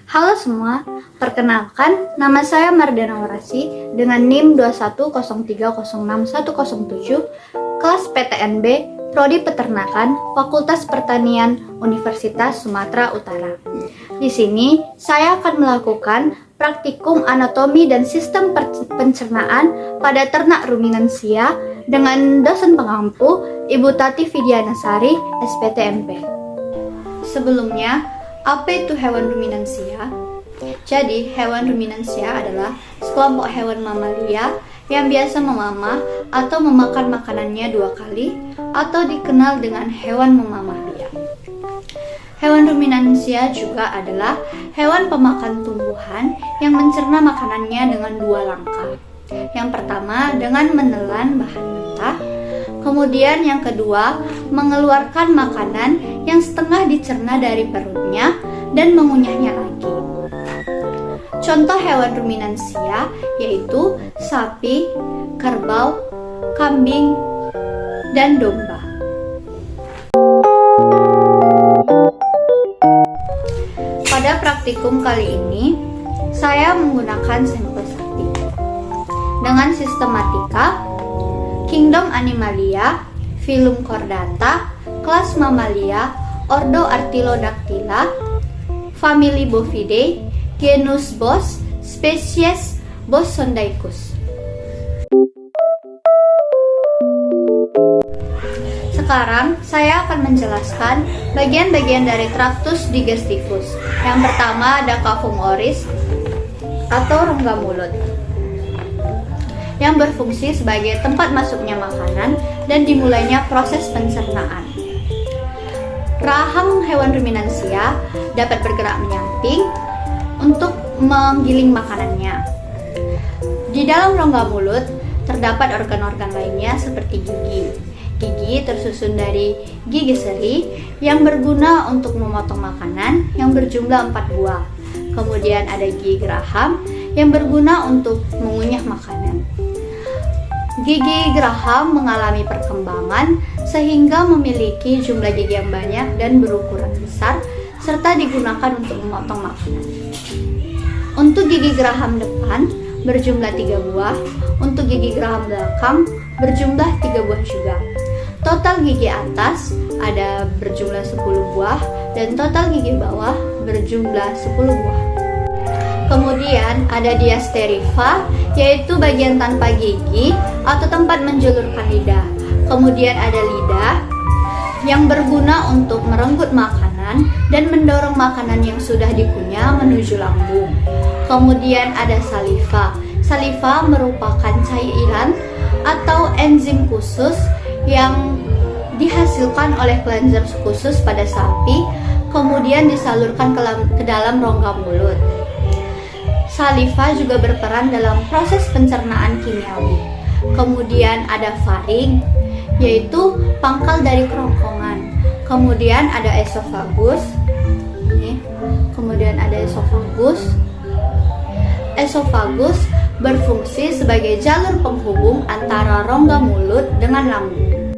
Halo semua, perkenalkan nama saya Mardana Warasi dengan NIM 210306107, kelas PTNB, Prodi Peternakan, Fakultas Pertanian, Universitas Sumatera Utara. Di sini saya akan melakukan praktikum anatomi dan sistem pencernaan pada ternak ruminansia dengan dosen pengampu Ibu Tati Vidianasari, SPTMP. Sebelumnya, apa itu hewan ruminansia? Jadi, hewan ruminansia adalah sekelompok hewan mamalia yang biasa memamah atau memakan makanannya 2 kali atau dikenal dengan hewan memamalia. Hewan ruminansia juga adalah hewan pemakan tumbuhan yang mencerna makanannya dengan 2 langkah. Yang pertama dengan menelan bahan mentah, kemudian yang kedua mengeluarkan makanan yang setengah dicerna dari perutnya dan mengunyahnya lagi. Contoh hewan ruminansia yaitu sapi, kerbau, kambing, dan domba. Pada praktikum kali ini, saya menggunakan sampel sapi dengan sistematika Kingdom Animalia, Phylum Chordata, kelas Mamalia, Ordo Artiodactyla, famili Bovidae, genus Bos, spesies Bossondaicus. Sekarang saya akan menjelaskan bagian-bagian dari traktus digestivus. Yang pertama ada cavum oris atau rongga mulut, yang berfungsi sebagai tempat masuknya makanan dan dimulainya proses pencernaan. Rahang hewan ruminansia dapat bergerak menyamping untuk menggiling makanannya. Di dalam rongga mulut terdapat organ-organ lainnya seperti gigi. Gigi tersusun dari gigi seri yang berguna untuk memotong makanan yang berjumlah 4 buah. Kemudian ada gigi geraham yang berguna untuk mengunyah makanan. Gigi geraham mengalami perkembangan sehingga memiliki jumlah gigi yang banyak dan berukuran besar serta digunakan untuk memotong makanan. Untuk gigi geraham depan berjumlah 3 buah, untuk gigi geraham belakang berjumlah 3 buah juga. Total gigi atas ada berjumlah 10 buah dan total gigi bawah berjumlah 10 buah. Kemudian ada diasterifa, yaitu bagian tanpa gigi atau tempat menjulurkan lidah. Kemudian ada lidah yang berguna untuk merenggut makanan dan mendorong makanan yang sudah dikunyah menuju lambung. Kemudian ada saliva. Saliva merupakan cairan atau enzim khusus yang dihasilkan oleh kelenjar khusus pada sapi, kemudian disalurkan ke dalam rongga mulut. Saliva juga berperan dalam proses pencernaan kimiawi. Kemudian ada faring, yaitu pangkal dari kerongkongan. Kemudian ada esofagus. Kemudian ada esofagus. Esofagus berfungsi sebagai jalur penghubung antara rongga mulut dengan lambung.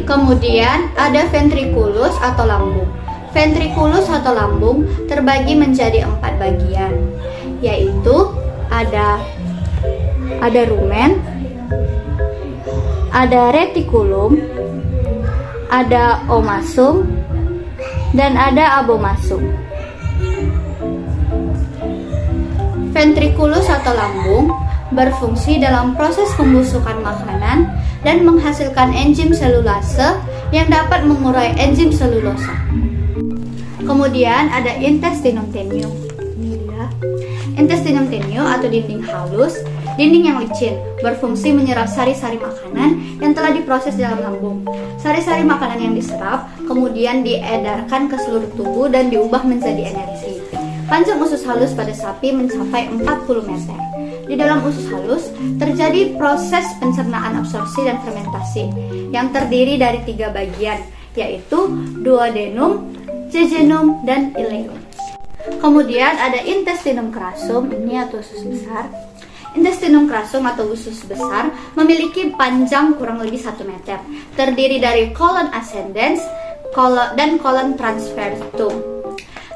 Kemudian ada ventriculus atau lambung. Ventriculus atau lambung terbagi menjadi 4 bagian, yaitu ada rumen, ada reticulum, ada omasum, dan ada abomasum. Ventriculus atau lambung berfungsi dalam proses pembusukan makanan dan menghasilkan enzim selulase yang dapat mengurai enzim selulosa. Kemudian ada intestinum tenue. Intestinum tenue atau dinding halus, dinding yang licin, berfungsi menyerap sari-sari makanan yang telah diproses dalam lambung. Sari-sari makanan yang diserap kemudian diedarkan ke seluruh tubuh dan diubah menjadi energi. Panjang usus halus pada sapi mencapai 40 meter. Di dalam usus halus terjadi proses pencernaan absorpsi dan fermentasi yang terdiri dari 3 bagian, yaitu duodenum, jejunum, dan ileum. Kemudian ada intestinum crassum, ini atau usus besar. Intestinum crassum atau usus besar memiliki panjang kurang lebih 1 meter, terdiri dari colon ascendens dan colon transversum.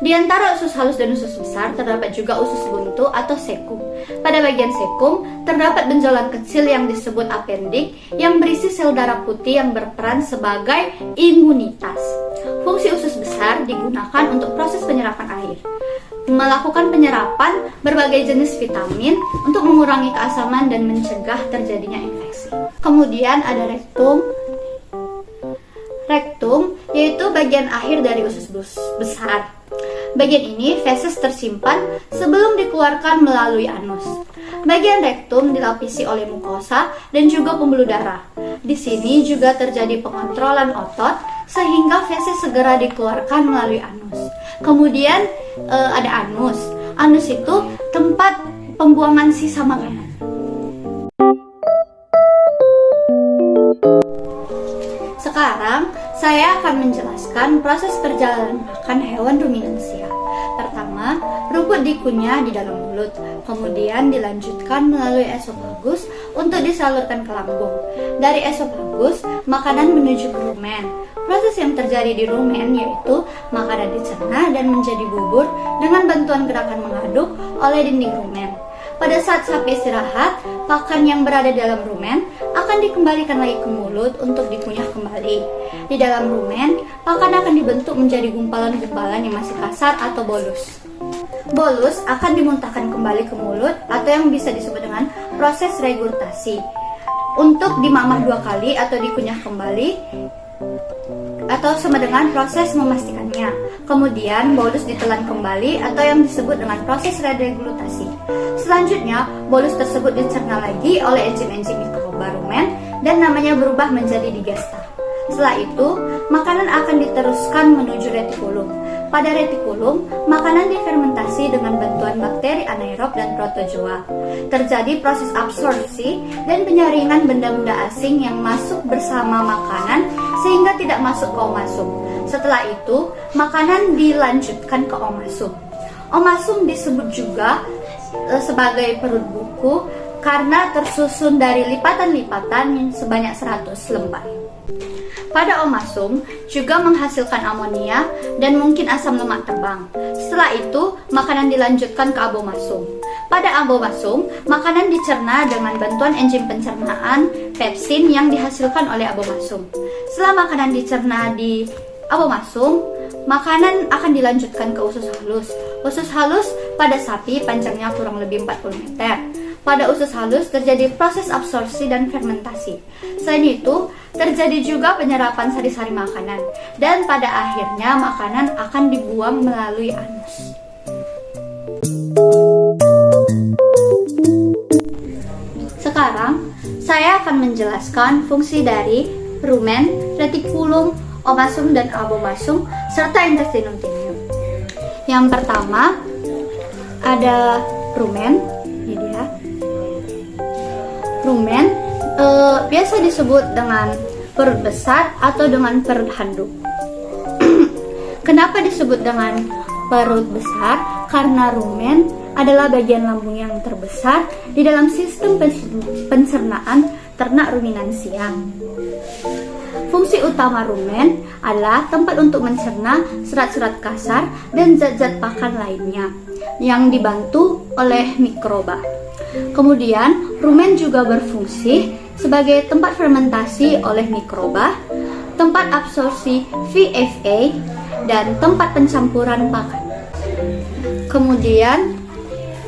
Di antara usus halus dan usus besar terdapat juga usus buntu atau sekum. Pada bagian sekum terdapat benjolan kecil yang disebut apendik yang berisi sel darah putih yang berperan sebagai imunitas. Fungsi usus besar digunakan untuk proses penyerapan air, melakukan penyerapan berbagai jenis vitamin untuk mengurangi keasaman dan mencegah terjadinya infeksi. Kemudian ada rektum. Rektum yaitu bagian akhir dari usus besar. Bagian ini feses tersimpan sebelum dikeluarkan melalui anus. Bagian rektum dilapisi oleh mukosa dan juga pembuluh darah. Di sini juga terjadi pengontrolan otot sehingga feses segera dikeluarkan melalui anus. Kemudian ada anus. Anus itu tempat pembuangan sisa makanan. Sekarang saya akan menjelaskan proses perjalanan makan hewan ruminansia. Pertama, rumput dikunyah di dalam mulut, kemudian dilanjutkan melalui esofagus untuk disalurkan ke lambung. Dari esofagus, makanan menuju ke rumen. Proses yang terjadi di rumen yaitu makanan dicerna dan menjadi bubur dengan bantuan gerakan mengaduk oleh dinding rumen. Pada saat sapi istirahat, pakan yang berada dalam rumen akan dikembalikan lagi ke mulut untuk dikunyah kembali. Di dalam rumen, pakan akan dibentuk menjadi gumpalan-gumpalan yang masih kasar atau bolus. Bolus akan dimuntahkan kembali ke mulut atau yang bisa disebut dengan proses regurgitasi. Untuk dimamah 2 kali atau dikunyah kembali atau sama dengan proses memastikannya. Kemudian bolus ditelan kembali atau yang disebut dengan proses regurgitasi. Selanjutnya, bolus tersebut dicerna lagi oleh enzim-enzim mikroba rumen dan namanya berubah menjadi digesta. Setelah itu, makanan akan diteruskan menuju retikulum. Pada retikulum, makanan difermentasi dengan bantuan bakteri anaerob dan protozoa. Terjadi proses absorpsi dan penyaringan benda-benda asing yang masuk bersama makanan sehingga tidak masuk ke omasum. Setelah itu, makanan dilanjutkan ke omasum. Omasum disebut juga sebagai perut buku karena tersusun dari lipatan-lipatan sebanyak 100 lembar. Pada omasum juga menghasilkan amonia dan mungkin asam lemak terbang. Setelah itu, makanan dilanjutkan ke abomasum. Pada abomasum, makanan dicerna dengan bantuan enzim pencernaan pepsin yang dihasilkan oleh abomasum. Setelah makanan dicerna di abomasum, makanan akan dilanjutkan ke usus halus. Usus halus pada sapi panjangnya kurang lebih 40 meter. Pada usus halus terjadi proses absorpsi dan fermentasi. Selain itu, terjadi juga penyerapan sari-sari makanan. Dan pada akhirnya makanan akan dibuang melalui anus. Sekarang, saya akan menjelaskan fungsi dari rumen, retikulum, omasum, dan abomasum, serta intestinum tineum. Yang pertama, ada rumen. Ini dia. Rumen biasa disebut dengan perut besar atau dengan perut handuk. Kenapa disebut dengan perut besar? Karena rumen adalah bagian lambung yang terbesar di dalam sistem pencernaan ternak ruminansia. Fungsi utama rumen adalah tempat untuk mencerna serat-serat kasar dan zat-zat pakan lainnya yang dibantu oleh mikroba. Kemudian, rumen juga berfungsi sebagai tempat fermentasi oleh mikroba, tempat absorpsi VFA, dan tempat pencampuran pakan. Kemudian,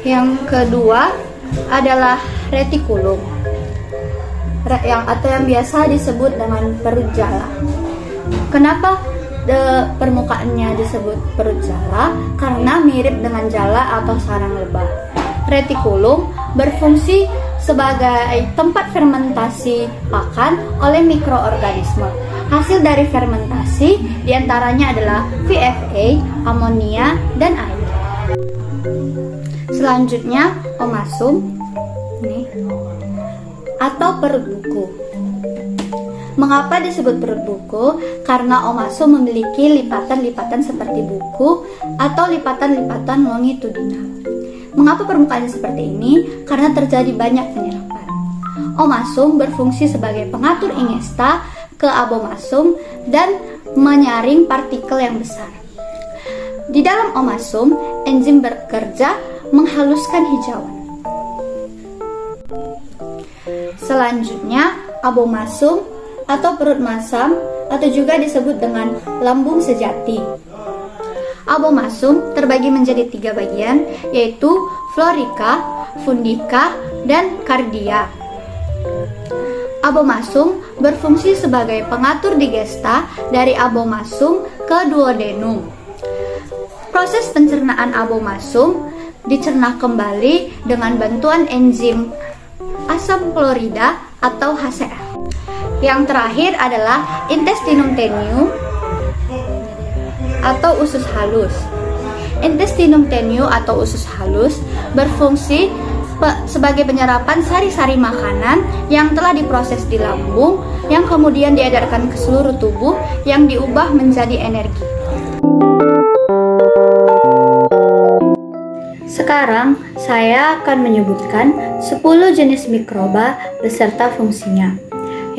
yang kedua adalah retikulum, yang biasa disebut dengan perut jala. Kenapa permukaannya disebut perut jala? Karena mirip dengan jala atau sarang lebah. Retikulum berfungsi sebagai tempat fermentasi pakan oleh mikroorganisme. Hasil dari fermentasi diantaranya adalah VFA, amonia, dan air. Selanjutnya, omasum atau perut buku. Mengapa disebut perut buku? Karena omasum memiliki lipatan-lipatan seperti buku atau lipatan-lipatan longitudinal. Mengapa permukaannya seperti ini? Karena terjadi banyak penyerapan. Omasum berfungsi sebagai pengatur ingesta ke abomasum dan menyaring partikel yang besar. Di dalam omasum, enzim bekerja menghaluskan hijauan. Selanjutnya, abomasum atau perut masam atau juga disebut dengan lambung sejati. Abomasum terbagi menjadi 3 bagian, yaitu florika, fundika, dan kardia. Abomasum berfungsi sebagai pengatur digesta dari abomasum ke duodenum. Proses pencernaan abomasum dicerna kembali dengan bantuan enzim asam klorida atau HCl. Yang terakhir adalah intestinum tenue atau usus halus. Intestinum tenue atau usus halus berfungsi sebagai penyerapan sari-sari makanan yang telah diproses di lambung yang kemudian diedarkan ke seluruh tubuh yang diubah menjadi energi. Sekarang saya akan menyebutkan 10 jenis mikroba beserta fungsinya.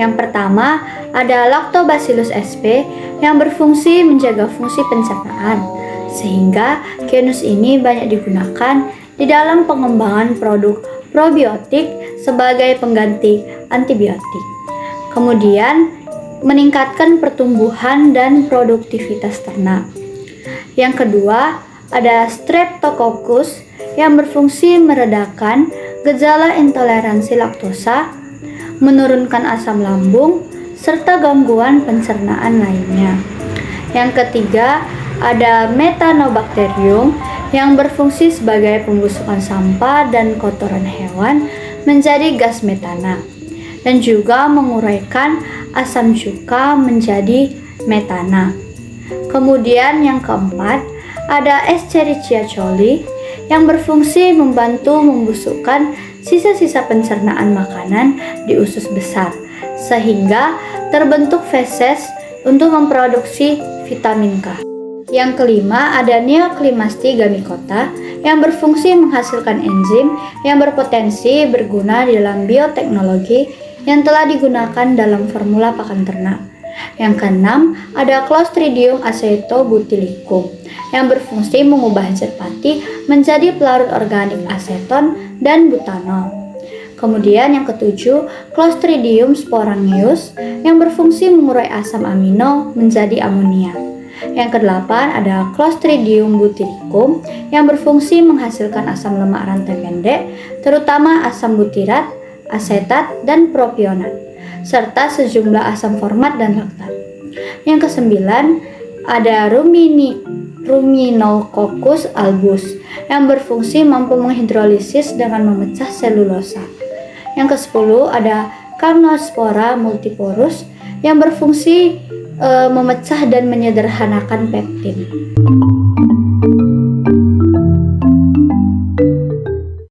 Yang pertama ada Lactobacillus sp yang berfungsi menjaga fungsi pencernaan, sehingga genus ini banyak digunakan di dalam pengembangan produk probiotik sebagai pengganti antibiotik. Kemudian meningkatkan pertumbuhan dan produktivitas ternak. Yang kedua ada Streptococcus yang berfungsi meredakan gejala intoleransi laktosa, menurunkan asam lambung, serta gangguan pencernaan lainnya. Yang ketiga ada Methanobacterium yang berfungsi sebagai pembusukan sampah dan kotoran hewan menjadi gas metana, dan juga menguraikan asam cuka menjadi metana. Kemudian yang keempat ada Escherichia coli yang berfungsi membantu membusukkan sisa-sisa pencernaan makanan di usus besar, sehingga terbentuk feses untuk memproduksi vitamin K. Yang kelima ada Neoclimasti gamicota yang berfungsi menghasilkan enzim yang berpotensi berguna di dalam bioteknologi yang telah digunakan dalam formula pakan ternak. Yang keenam ada Clostridium acetobutylicum yang berfungsi mengubah zat pati menjadi pelarut organik aseton dan butanol. Kemudian yang ketujuh Clostridium sporangius yang berfungsi mengurai asam amino menjadi amonia. Yang kedelapan ada Clostridium butylicum yang berfungsi menghasilkan asam lemak rantai pendek, terutama asam butirat, asetat, dan propionat, serta sejumlah asam format dan laktat. Yang kesembilan ada Ruminococcus albus yang berfungsi mampu menghidrolisis dengan memecah selulosa. Yang kesepuluh ada Carnospora multiporus yang berfungsi memecah dan menyederhanakan pektin.